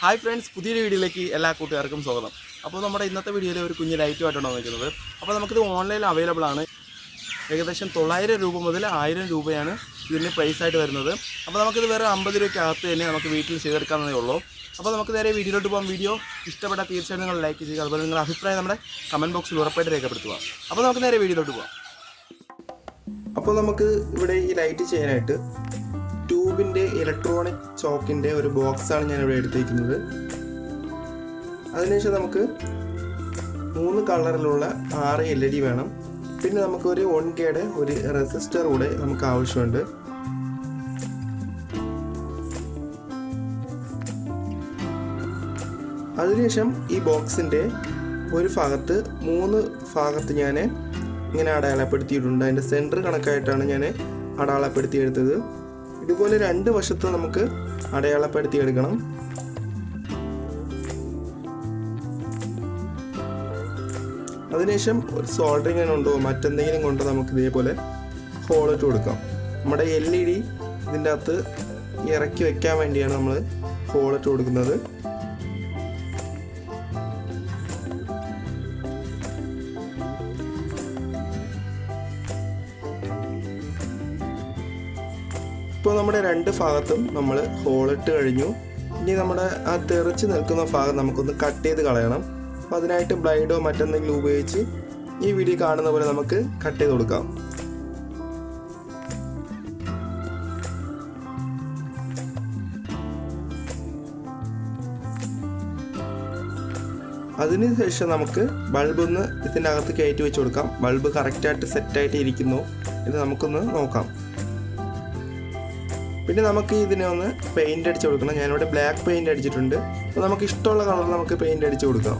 Hi friends, പുതിയൊരു വീഡിയോയിലേക്ക് എല്ലാ കൂട്ടുകാർക്കും സ്വാഗതം. അപ്പോൾ നമ്മുടെ ഇന്നത്തെ വീഡിയോയിൽ ഒരു കുഞ്ഞ് ലൈറ്റുമായിട്ടാണ് വന്നിരിക്കുന്നത്. അപ്പോൾ നമുക്കിത് ഓൺലൈനിൽ അവൈലബിൾ ആണ്. ഏകദേശം 900 രൂപ മുതൽ 1000 രൂപയാണ് ഇതിന് പ്രൈസായിട്ട് വരുന്നത്. അപ്പോൾ നമുക്കിത് വേറെ 50 രൂപയ്ക്കകത്ത് തന്നെ നമുക്ക് വീട്ടിൽ ചെയ്തെടുക്കാവുന്നതേ ഉള്ളൂ. അപ്പോൾ നമുക്ക് നേരെ വീഡിയോയിലോട്ട് പോകാം. വീഡിയോ ഇഷ്ടപ്പെട്ടാൽ തീർച്ചയായിട്ടും നിങ്ങൾ ലൈക്ക് ചെയ്യുക. അതുപോലെ നിങ്ങളുടെ അഭിപ്രായം നമ്മുടെ കമൻറ്റ് ബോക്സിൽ ഉറപ്പായിട്ട് രേഖപ്പെടുത്തുക. അപ്പോൾ നമുക്ക് നേരെ വീഡിയോയിലോട്ട് പോകാം. അപ്പോൾ നമുക്ക് ഇവിടെ ഈ ലൈറ്റ് ചെയ്യാനായിട്ട് ട്യൂബിൻ്റെ ഇലക്ട്രോണിക് ചോക്കിൻ്റെ ഒരു ബോക്സാണ് ഞാനിവിടെ എടുത്തിരിക്കുന്നത്. അതിനുശേഷം നമുക്ക് 3 കളറിലുള്ള 6 LED വേണം. പിന്നെ നമുക്കൊരു 1Kയുടെ ഒരു റെസിസ്റ്റർ കൂടെ നമുക്ക് ആവശ്യമുണ്ട്. അതിനുശേഷം ഈ ബോക്സിൻ്റെ ഒരു ഭാഗത്ത് 3 ഭാഗത്ത് ഞാൻ ഇങ്ങനെ അടയാളപ്പെടുത്തിയിട്ടുണ്ട്. അതിൻ്റെ സെൻറ്റർ കണക്കായിട്ടാണ് ഞാൻ അടയാളപ്പെടുത്തിയെടുത്തത്. ഇതുപോലെ 2 വശത്ത് നമുക്ക് അടയാളപ്പെടുത്തിയെടുക്കണം. അതിനുശേഷം ഒരു സോൾഡറിങ് ഉണ്ടോ മറ്റെന്തെങ്കിലും കൊണ്ടോ നമുക്ക് ഇതേപോലെ ഹോളിട്ട് കൊടുക്കാം. നമ്മുടെ LED ഇതിൻ്റെ അകത്ത് ഇറക്കി വെക്കാൻ വേണ്ടിയാണ് നമ്മൾ ഹോളിട്ട് കൊടുക്കുന്നത്. ഇപ്പോൾ നമ്മുടെ 2 ഭാഗത്തും നമ്മൾ ഹോളിട്ട് കഴിഞ്ഞു. ഇനി നമ്മുടെ ആ തെറിച്ച് നിൽക്കുന്ന ഭാഗം നമുക്കൊന്ന് കട്ട് ചെയ്ത് കളയണം. അപ്പോൾ അതിനായിട്ട് ബ്ലൈഡോ മറ്റെന്തെങ്കിലും ഉപയോഗിച്ച് ഈ വീഡിയോ കാണുന്ന പോലെ നമുക്ക് കട്ട് ചെയ്ത് കൊടുക്കാം. അതിനുശേഷം നമുക്ക് ബൾബൊന്ന് ഇതിൻ്റെ അകത്ത് കയറ്റി വെച്ച് കൊടുക്കാം. ബൾബ് കറക്റ്റായിട്ട് സെറ്റായിട്ട് ഇരിക്കുന്നു ഇത് നമുക്കൊന്ന് നോക്കാം. പിന്നെ നമുക്ക് ഇതിനെ ഒന്ന് പെയിൻ്റ് അടിച്ച് കൊടുക്കണം. ഞാനിവിടെ ബ്ലാക്ക് പെയിൻ്റ് അടിച്ചിട്ടുണ്ട്. അപ്പോൾ നമുക്ക് ഇഷ്ടമുള്ള കളർ നമുക്ക് പെയിൻ്റ് അടിച്ച് കൊടുക്കാം.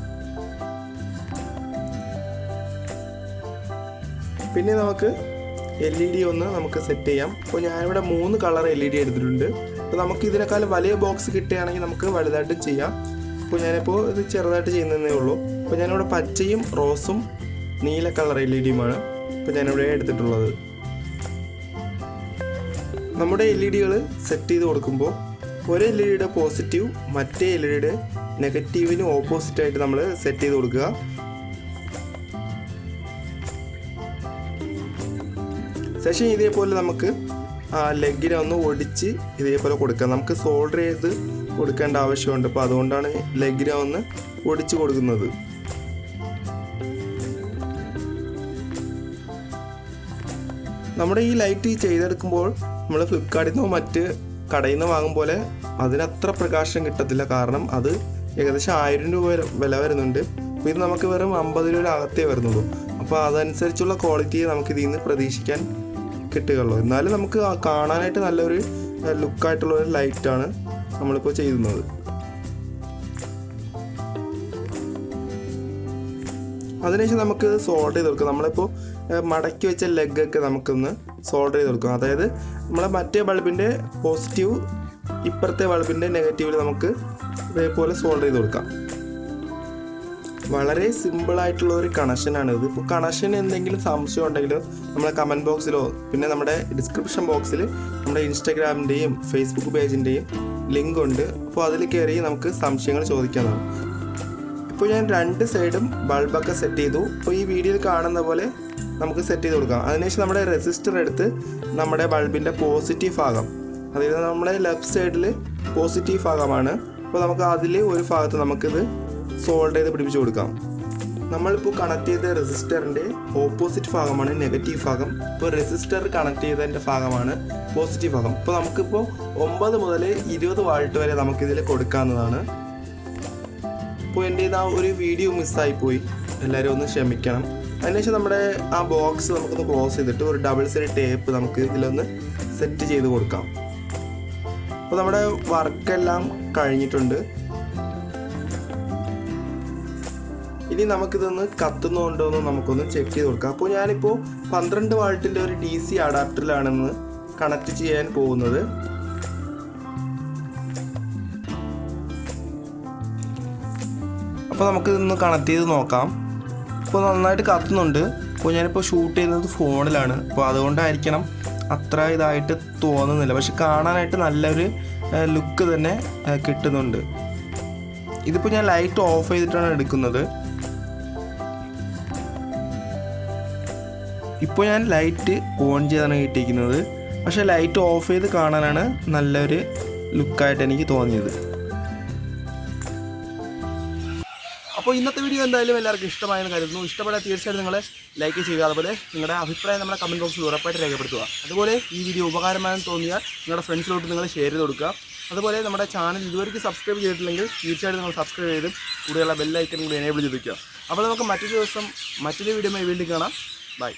പിന്നെ നമുക്ക് LED ഒന്ന് നമുക്ക് സെറ്റ് ചെയ്യാം. അപ്പോൾ ഞാനിവിടെ 3 കളർ LED എടുത്തിട്ടുണ്ട്. അപ്പോൾ നമുക്ക് ഇതിനേക്കാളും വലിയ ബോക്സ് കിട്ടുകയാണെങ്കിൽ നമുക്ക് വലുതായിട്ടും ചെയ്യാം. അപ്പോൾ ഞാനിപ്പോൾ ഇത് ചെറുതായിട്ട് ചെയ്യുന്നതേ ഉള്ളൂ. അപ്പോൾ ഞാനിവിടെ പച്ചയും റോസും നീല കളർ LEDയുമാണ് ഇപ്പോൾ ഞാനിവിടെ എടുത്തിട്ടുള്ളത്. നമ്മുടെ LEDകൾ സെറ്റ് ചെയ്ത് കൊടുക്കുമ്പോൾ ഒരു LEDയുടെ പോസിറ്റീവ് മറ്റേ LEDയുടെ നെഗറ്റീവിന് ഓപ്പോസിറ്റായിട്ട് നമ്മൾ സെറ്റ് ചെയ്ത് കൊടുക്കുക. ശേഷം ഇതേപോലെ നമുക്ക് ആ ലെഗിനെ ഒന്ന് ഒടിച്ച് ഇതേപോലെ കൊടുക്കാം. നമുക്ക് സോൾഡർ ചെയ്ത് കൊടുക്കേണ്ട ആവശ്യമുണ്ട്. അപ്പോൾ അതുകൊണ്ടാണ് ലെഗിനെ ഒന്ന് ഒടിച്ച് കൊടുക്കുന്നത്. നമ്മുടെ ഈ ലൈറ്റ് ചെയ്തെടുക്കുമ്പോൾ നമ്മൾ ഫ്ലിപ്കാർട്ടിൽ നിന്നോ മറ്റ് കടയിൽ നിന്ന് വാങ്ങും പോലെ അതിനത്ര പ്രകാശം കിട്ടത്തില്ല. കാരണം അത് ഏകദേശം 1000 രൂപ വില വരുന്നുണ്ട്. അപ്പോൾ ഇത് നമുക്ക് വെറും 50 രൂപ അകത്തേ വരുന്നുള്ളൂ. അപ്പോൾ അതനുസരിച്ചുള്ള ക്വാളിറ്റി നമുക്ക് ഇതിൽ നിന്ന് പ്രതീക്ഷിക്കാൻ കിട്ടുകയുള്ളൂ. എന്നാലും നമുക്ക് കാണാനായിട്ട് നല്ലൊരു ലുക്കായിട്ടുള്ളൊരു ലൈറ്റാണ് നമ്മളിപ്പോൾ ചെയ്യുന്നത്. അതിനുശേഷം നമുക്ക് സോൾഡർ ചെയ്ത് കൊടുക്കാം. നമ്മളിപ്പോൾ മടക്കി വെച്ച ലെഗൊക്കെ നമുക്കൊന്ന് സോൾഡർ ചെയ്ത് കൊടുക്കാം. അതായത് നമ്മളെ മറ്റേ ബൾബിൻ്റെ പോസിറ്റീവ് ഇപ്പുറത്തെ ബൾബിൻ്റെ നെഗറ്റീവിൽ നമുക്ക് ഇതേപോലെ സോൾഡർ ചെയ്ത് കൊടുക്കാം. വളരെ സിമ്പിളായിട്ടുള്ള ഒരു കണക്ഷനാണ് ഇത്. ഇപ്പോൾ കണക്ഷൻ എന്തെങ്കിലും സംശയം ഉണ്ടെങ്കിലും നമ്മളെ കമൻറ്റ് ബോക്സിലോ പിന്നെ നമ്മുടെ ഡിസ്ക്രിപ്ഷൻ ബോക്സിൽ നമ്മുടെ ഇൻസ്റ്റാഗ്രാമിൻ്റെയും ഫേസ്ബുക്ക് പേജിൻ്റെയും ലിങ്ക് ഉണ്ട്. അപ്പോൾ അതിൽ കയറി നമുക്ക് സംശയങ്ങൾ ചോദിക്കാവുന്നതാണ്. ഇപ്പോൾ ഞാൻ 2 സൈഡും ബൾബൊക്കെ സെറ്റ് ചെയ്തു. അപ്പോൾ ഈ വീഡിയോയിൽ കാണുന്ന പോലെ നമുക്ക് സെറ്റ് ചെയ്ത് കൊടുക്കാം. അതിനുശേഷം നമ്മുടെ റെസിസ്റ്റർ എടുത്ത് നമ്മുടെ ബൾബിൻ്റെ പോസിറ്റീവ് ഭാഗം, അതായത് നമ്മുടെ ലെഫ്റ്റ് സൈഡിൽ പോസിറ്റീവ് ഭാഗമാണ്. അപ്പോൾ നമുക്ക് അതിൽ ഒരു ഭാഗത്ത് നമുക്കിത് സോൾഡർ ചെയ്ത് പിടിപ്പിച്ച് കൊടുക്കാം. നമ്മളിപ്പോൾ കണക്ട് ചെയ്ത റെസിസ്റ്ററിൻ്റെ ഓപ്പോസിറ്റ് ഭാഗമാണ് നെഗറ്റീവ് ഭാഗം. ഇപ്പോൾ റെസിസ്റ്റർ കണക്ട് ചെയ്തതിൻ്റെ ഭാഗമാണ് പോസിറ്റീവ് ഭാഗം. ഇപ്പോൾ നമുക്കിപ്പോൾ 9 മുതൽ 20 വാൾട്ട് വരെ നമുക്കിതിൽ കൊടുക്കാവുന്നതാണ്. ഇപ്പോൾ എൻ്റെ ഇതാ ഒരു വീഡിയോ മിസ്സായിപ്പോയി, എല്ലാവരും ഒന്ന് ക്ഷമിക്കണം. അതിനുശേഷം നമ്മുടെ ആ ബോക്സ് നമുക്കൊന്ന് ക്ലോസ് ചെയ്തിട്ട് ഒരു ഡബിൾ സൈഡ് ടേപ്പ് നമുക്ക് ഇതിലൊന്ന് സെറ്റ് ചെയ്ത് കൊടുക്കാം. അപ്പോൾ നമ്മുടെ വർക്കെല്ലാം കഴിഞ്ഞിട്ടുണ്ട്. ഇനി നമുക്കിതൊന്ന് കത്തുന്നുണ്ടോ എന്ന് നമുക്കൊന്ന് ചെക്ക് ചെയ്ത് കൊടുക്കാം. അപ്പോൾ ഞാനിപ്പോൾ 12 വാൾട്ടിൻ്റെ ഒരു DC അഡാപ്റ്ററിലാണെന്ന് കണക്ട് ചെയ്യാൻ പോകുന്നത്. അപ്പോൾ നമുക്കിതൊന്ന് കണക്ട് ചെയ്ത് നോക്കാം. ഇപ്പോൾ നന്നായിട്ട് കത്തുന്നുണ്ട്. അപ്പോൾ ഞാനിപ്പോൾ ഷൂട്ട് ചെയ്യുന്നത് ഫോണിലാണ്. അപ്പോൾ അതുകൊണ്ടായിരിക്കണം അത്ര ഇതായിട്ട് തോന്നുന്നില്ല. പക്ഷെ കാണാനായിട്ട് നല്ലൊരു ലുക്ക് തന്നെ കിട്ടുന്നുണ്ട്. ഇതിപ്പോൾ ഞാൻ ലൈറ്റ് ഓഫ് ചെയ്തിട്ടാണ് എടുക്കുന്നത്. ഇപ്പോൾ ഞാൻ ലൈറ്റ് ഓൺ ചെയ്താണ് കിട്ടിയിരിക്കുന്നത്. പക്ഷേ ലൈറ്റ് ഓഫ് ചെയ്ത് കാണാനാണ് നല്ലൊരു ലുക്കായിട്ട് എനിക്ക് തോന്നിയത്. അപ്പോൾ ഇന്നത്തെ വീഡിയോ എന്തായാലും എല്ലാവർക്കും ഇഷ്ടമായെന്ന് കരുതുന്നു. ഇഷ്ടപ്പെട്ടാൽ തീർച്ചയായിട്ടും നിങ്ങൾ ലൈക്ക് ചെയ്യുക. അതുപോലെ നിങ്ങളുടെ അഭിപ്രായം നമ്മുടെ കമൻറ്റ് ബോക്സിൽ ഉറപ്പായിട്ട് രേഖപ്പെടുത്തുക. അതുപോലെ ഈ വീഡിയോ ഉപകാരമായെന്ന് തോന്നിയാൽ നിങ്ങളുടെ ഫ്രണ്ട്സിലോട്ട് നിങ്ങൾ ഷെയർ ചെയ്ത് കൊടുക്കുക. അതുപോലെ നമ്മുടെ ചാനൽ ഇതുവരെയ്ക്ക് സബ്സ്ക്രൈബ് ചെയ്തിട്ടില്ലെങ്കിൽ തീർച്ചയായിട്ടും നിങ്ങൾ സബ്സ്ക്രൈബ് ചെയ്തും കൂടെയുള്ള ബെൽ ഐക്കൺ കൂടി എനേബിൾ ചെയ്ത് വയ്ക്കുക. അപ്പോൾ നമുക്ക് മറ്റൊരു ദിവസം മറ്റൊരു വീഡിയോയുമായി വീണ്ടും കാണാം. ബൈ.